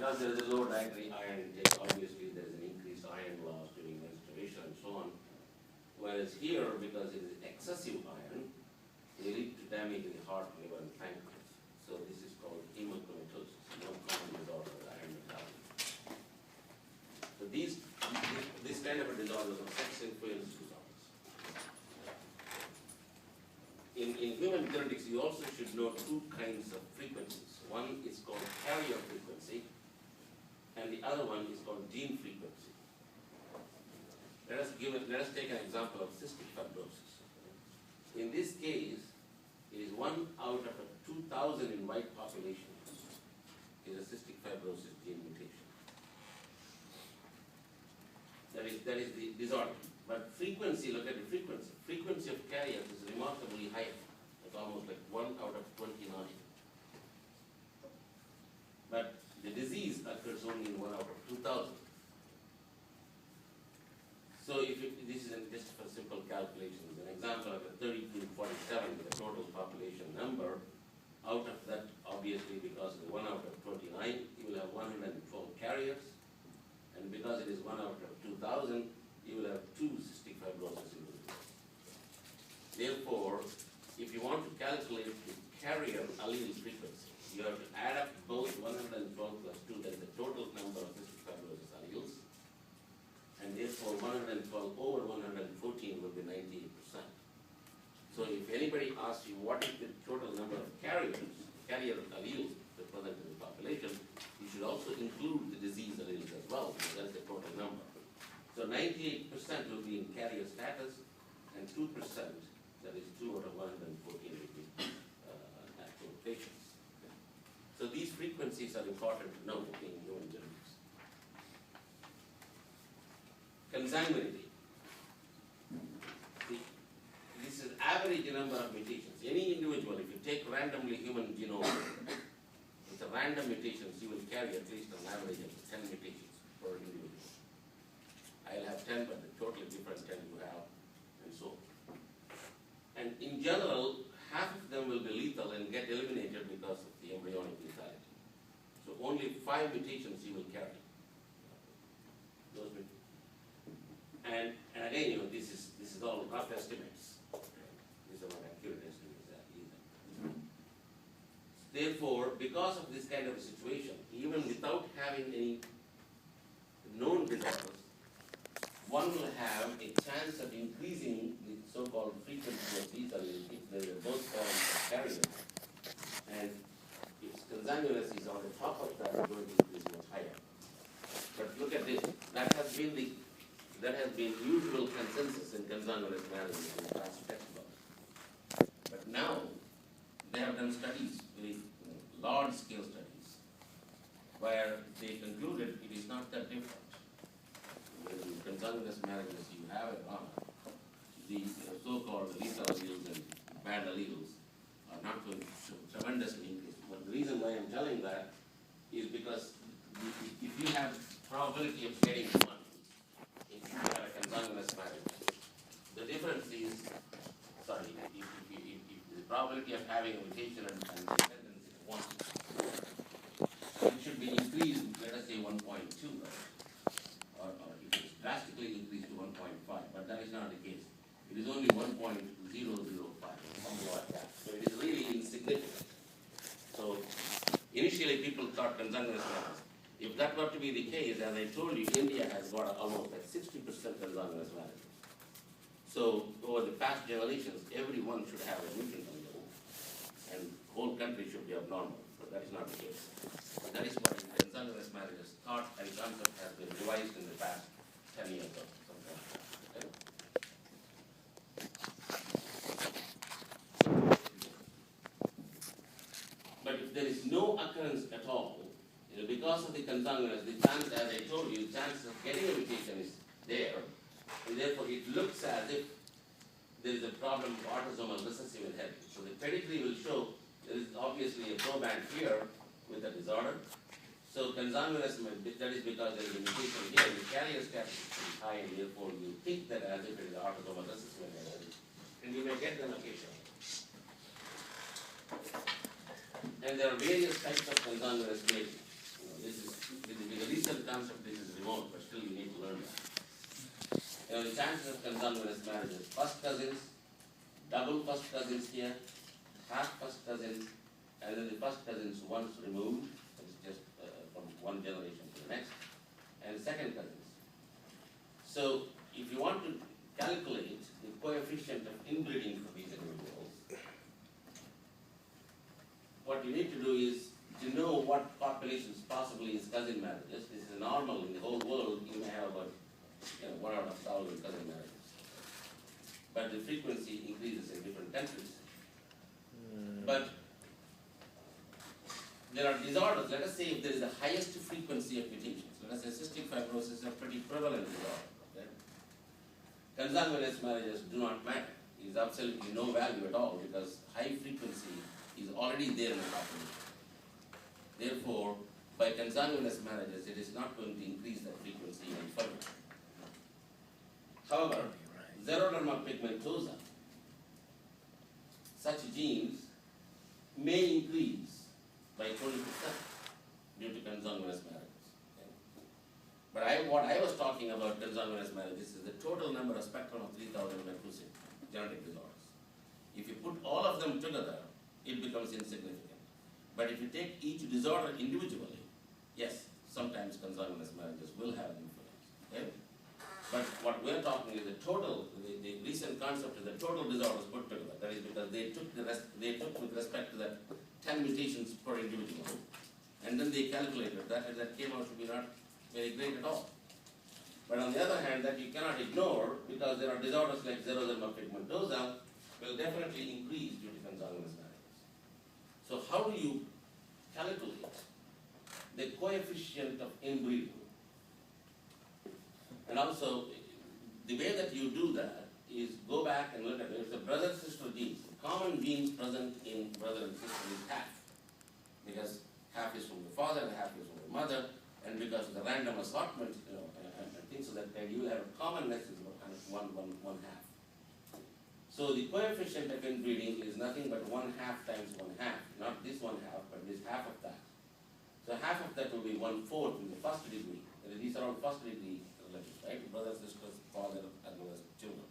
because there is a low dietary iron intake, obviously there is an increased iron loss during menstruation and so on. Whereas here, because it is excessive iron, they lead to damage in the heart, liver, and pancreas. So this is called hemochromatosis, more common disorder of iron metabolism. So this kind of a disorder are sex influence disorders. In human genetics, you also should know two kinds of frequencies. One is called carrier frequency, and the other one is called gene frequency. Let us take an example of cystic fibrosis. In this case, it is 1 out of a 2,000 in white population is a cystic fibrosis gene mutation. That is the disorder. But frequency, look at the frequency. Frequency of carriers is remarkably high. It's almost like 1 out of 29. But the disease occurs only in 1 out of 2,000. So if this is just for simple calculations, an example of a 3247 with a total population number, out of that, obviously because of the 1 out of 29, you will have 112 carriers, and because it is 1 out of 2,000, you will have 2 cystic fibrosis individuals. Therefore, if you want to calculate the carrier allele frequency, you have to add up both 112 plus 2, that is the total number of cystic fibrosis alleles, and therefore 112 over 114 will be 98%. So if anybody asks you what is the total number of carrier alleles represented in the population, you should also include the disease alleles as well, because that's the total number. So 98% will be in carrier status, and 2%, that is 2 out of 114, will be actual patients. So these frequencies are important to know in human genetics. Consanguinity. This is average number of mutations. Any individual, if you take randomly human genome, with the random mutations, you will carry at least an average of 10 mutations per individual. I'll have 10, but the totally different 10 you have, and so on. And in general, half of them will be lethal and get eliminated because of the embryonic lethality. So only 5 mutations you will carry. Those and again, this is all rough estimates. These are not accurate estimates either. Therefore, because of this kind of a situation, even without having any known disorders, one will have a chance of increasing the so-called frequency of these alleles if they are both forms of carriers. And if consanguinous is on the top of that, it's going to increase much higher. But look at this. That has been usual consensus in consanguinous marriage in the past textbook. But now they have done studies, very large-scale studies, where they concluded it is not that different. In consanguinous marriages, you have a drama. The so-called lethal alleles and bad alleles are not going to tremendously increase. But the reason why I'm telling that is because if you have probability of getting one, if you have a consanguinous marriage, the difference is, if the probability of having a mutation and dependence is 1, it should be increased, let us say 1.2, or if it's drastically increased to 1.5, but that is not the case. It is only 1.005, something like that. So it is really insignificant. So initially people thought consanguinous marriage. If that were to be the case, as I told you, India has got almost like 60% consanguinous marriage. So over the past generations, everyone should have a mutant allele, and the whole country should be abnormal. But that is not the case. But that is what consanguinous marriages thought and concept has been revised in the past 10 years or something like that. Okay? But if there is no occurrence at all, because of the consanguinous, the chance, as I told you, the chance of getting a mutation is there, and therefore it looks as if there is a problem of autosomal recessive inheritance. So the pedigree will show there is obviously a proband here with a disorder. So consanguinous, that is because there is a mutation here, the carrier status is high, and therefore you think that as if it is autosomal recessive inheritance, and you may get them occasionally. And there are various types of consanguinous mutations. This is chances of consanguineous marriages, first cousins, double first cousins here, half first cousins, and then the first cousins once removed, it's just from one generation to the next, and second cousins. So if you want to calculate the coefficient of inbreeding for these individuals, what you need to do is to know what populations possibly is cousin marriages. This is normal in the whole world. You may have about 1 out of 1,000 cousin marriages, but the frequency increases in different countries. But there are disorders. Let us say if there is the highest frequency of mutations. Let us say cystic fibrosis is a pretty prevalent disorder. Okay? Consanguineous marriages do not matter. It is absolutely no value at all because high frequency is already there in the population. Therefore, by consanguineous marriages, it is not going to increase that frequency even further. However, xeroderma pigmentosa, such genes may increase by 20% due to consanguineous marriages. Okay? But what I was talking about consanguineous marriages is the total number of spectrum of 3,000 macrosome genetic disorders. If you put all of them together, it becomes insignificant. But if you take each disorder individually, yes, sometimes consanguineous marriages will have influence. Okay? But what we're talking is the total, the recent concept is the total disorders put together. That is because they took with respect to that 10 mutations per individual, and then they calculated that came out to be not very great at all. But on the other hand, that you cannot ignore because there are disorders like xeroderma pigmentosa will definitely increase due to consanguineous marriages. So how do you calculate the coefficient of inbreeding? And also, the way that you do that is go back and look at it. It's a brother-sister genes. The common genes present in brother and sister is half. Because half is from the father and half is from the mother. And because of the random assortment, and things of that kind, you will have a commonness is about one half. So the coefficient of inbreeding is nothing but 1/2 times 1/2. Not this 1/2, but this half of that. So half of that will be 1/4 in the first degree. These are all first degree relatives, right? Brothers, sisters, father, as well as children.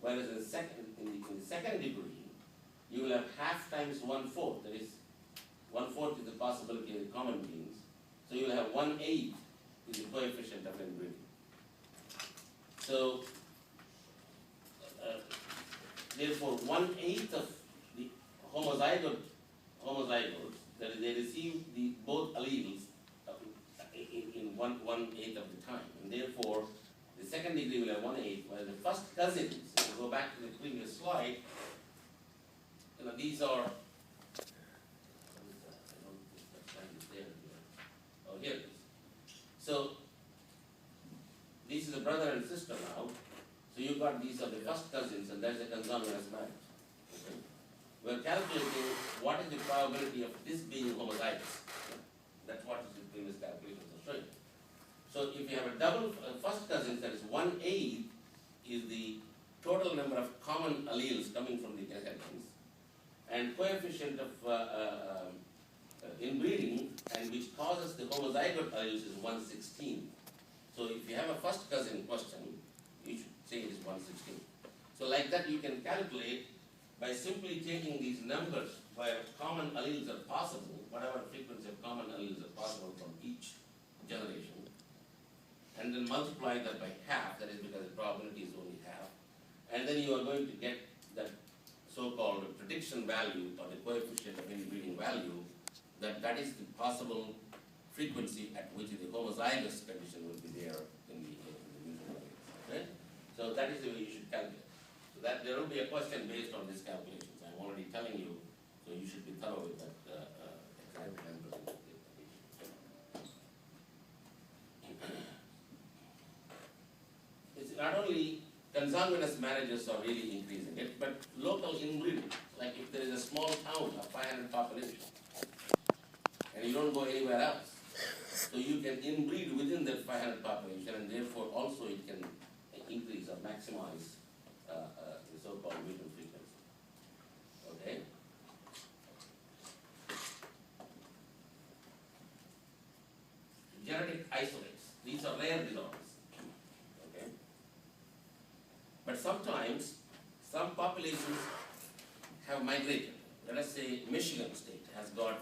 Whereas in the second degree, you will have half times 1/4. That is, 1/4 is the possibility of the common genes. So you will have 1/8 is the coefficient of inbreeding. So therefore, 1/8 of the homozygotes, that is, they receive both alleles in 1/8 of the time, and therefore the second degree will have 1/8, while the first cousins, if you go back to the previous slide, these are, oh, here it is. So this is a brother and sister now. So you've got these are the first cousins, and that's a consanguineous marriage. Okay? We're calculating what is the probability of this being homozygous. That's what the previous calculations are showing. So if you have a double first cousins, that is 1/8 is the total number of common alleles coming from the cousins, and coefficient of inbreeding, and which causes the homozygote alleles is 1/16. So if you have a first cousin question, you should say it is 1/16. So like that you can calculate by simply taking these numbers where common alleles are possible, whatever frequency of common alleles are possible from each generation, and then multiply that by half. That is because the probability is only half. And then you are going to get that so-called prediction value or the coefficient of inbreeding value, that is the possible frequency at which the homozygous condition will be there in the mutual alleles. Okay? So that is the way you should calculate. So that there will be a question based on these calculations. I'm already telling you, so you should be thorough with that exact numbers. It's not only consanguineous marriages are really increasing it, but local inbreeding. Like if there is a small town of 500 population, and you don't go anywhere else, so you can inbreed within that 500 population, and therefore also it can increase or maximize the so-called mutant frequency. Okay? Genetic isolates. These are rare disorders. Okay? times, some populations have migrated. Let us say Michigan state has got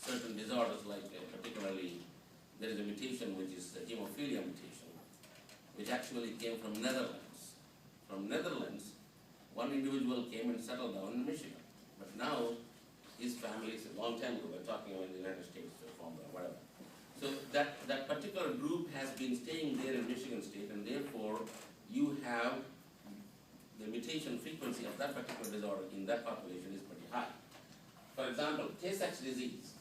certain disorders, like particularly there is a mutation which is the hemophilia mutation, which actually came from Netherlands. From Netherlands, one individual came and settled down in Michigan. But now his family, is a long time ago, we're talking about the United States or whatever. So that particular group has been staying there in Michigan state, and therefore you have the mutation frequency of that particular disorder in that population is pretty high. For example, Tay-Sachs disease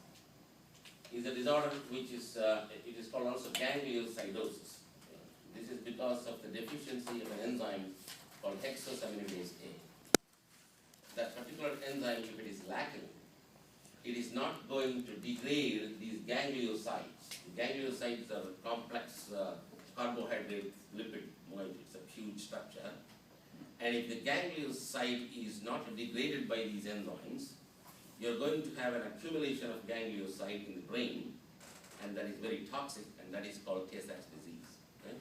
is a disorder which is, it is called also gangliosidosis. This is because of the deficiency of an enzyme called hexosaminidase A. That particular enzyme, if it is lacking, it is not going to degrade these gangliosides. The gangliosides are complex carbohydrate lipid molecule. It's a huge structure. And if the ganglioside is not degraded by these enzymes, you're going to have an accumulation of ganglioside in the brain, and that is very toxic, and that is called Tay-Sachs disease. Okay?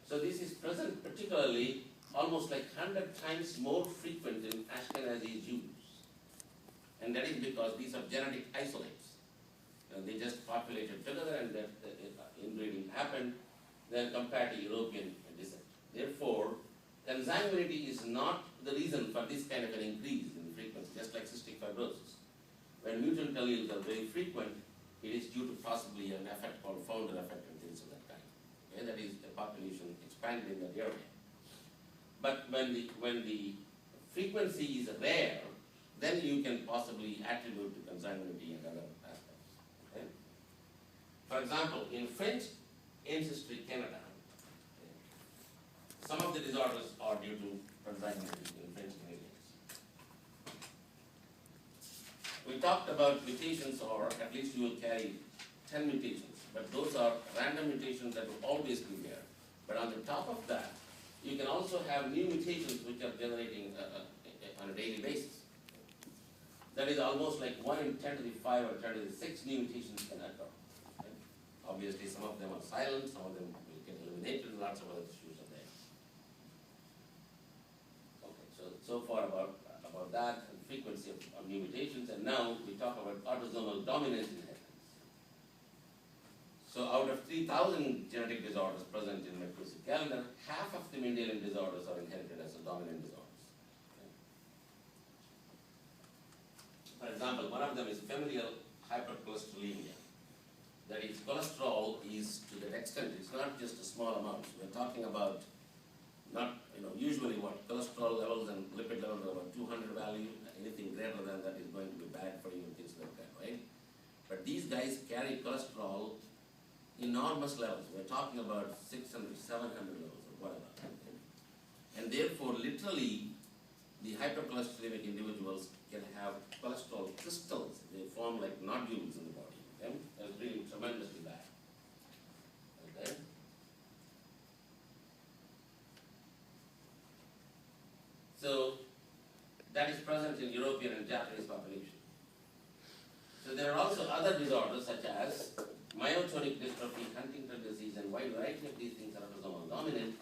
So this is present particularly almost like 100 times more frequent in Ashkenazi Jews. And that is because these are genetic isolates. They just populated together, and that inbreeding happened, then compared to European descent. Therefore, consanguinity is not the reason for this kind of an increase in frequency, just like cystic fibrosis. When mutant alleles are very frequent, it is due to possibly an effect called founder effect and things of that kind. Okay? That is, the population expanded in that area. But when the frequency is rare, then you can possibly attribute to consanguinity and other aspects. Okay? For example, in French ancestry Canada, some of the disorders are due to consanguinity in French Canadians. We talked about mutations, or at least you will carry 10 mutations, but those are random mutations that will always be there. But on the top of that, you can also have new mutations which are generating on a daily basis. That is almost like 1 in 10 to the 5 or 10 to the 6 new mutations can occur. Okay? Obviously, some of them are silent, some of them will get eliminated, lots of other issues are there. Okay, so far about that and frequency of new mutations, and now we talk about autosomal dominant inheritance. So out of 3,000 genetic disorders present in McCusick calendar, half of the Mendelian disorders are inherited as a dominant disorders. For example, one of them is familial hypercholesterolemia. That is, cholesterol is to that extent, it's not just a small amount. We're talking about not, usually what cholesterol levels and lipid levels are about 200 value. Anything greater than that is going to be bad for you and things like that, right? But these guys carry cholesterol enormous levels. We're talking about 600, 700 levels or whatever. And therefore, literally, the hypercholesterolemic individuals can have cholesterol crystals. They form like nodules in the body. Okay? That's really tremendously bad. Okay? So that is present in European and Japanese population. So there are also other disorders such as myotonic dystrophy, Huntington disease, and wide variety of these things are autosomal dominant.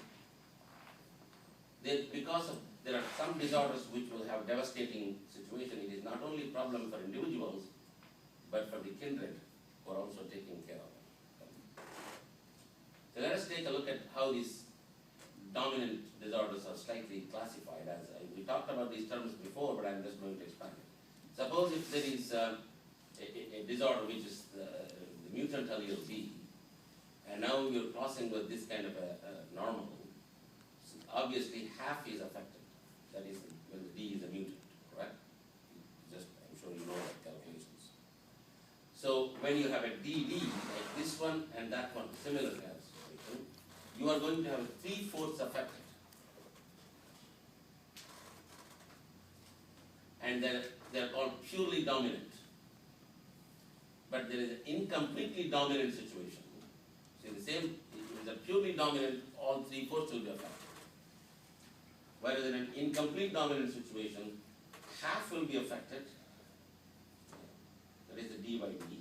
Because there are some disorders which will have devastating situation. It is not only a problem for individuals, but for the kindred who are also taking care of them. So let us take a look at how these dominant disorders are slightly classified. We talked about these terms before, but I'm just going to expand it. Suppose if there is a disorder which is the mutant allele B, and now you're crossing with this kind of a normal, so obviously half is affected. That is when the D is a mutant, correct? Just, I'm sure you know that calculations. So when you have a DD, like this one and that one, similar kind of situation, you are going to have 3/4 affected. And they're all purely dominant. But there is an incompletely dominant situation. So the same, if it is a purely dominant, all 3/4 will be affected. Whereas in an incomplete dominant situation, half will be affected. That is the D by D.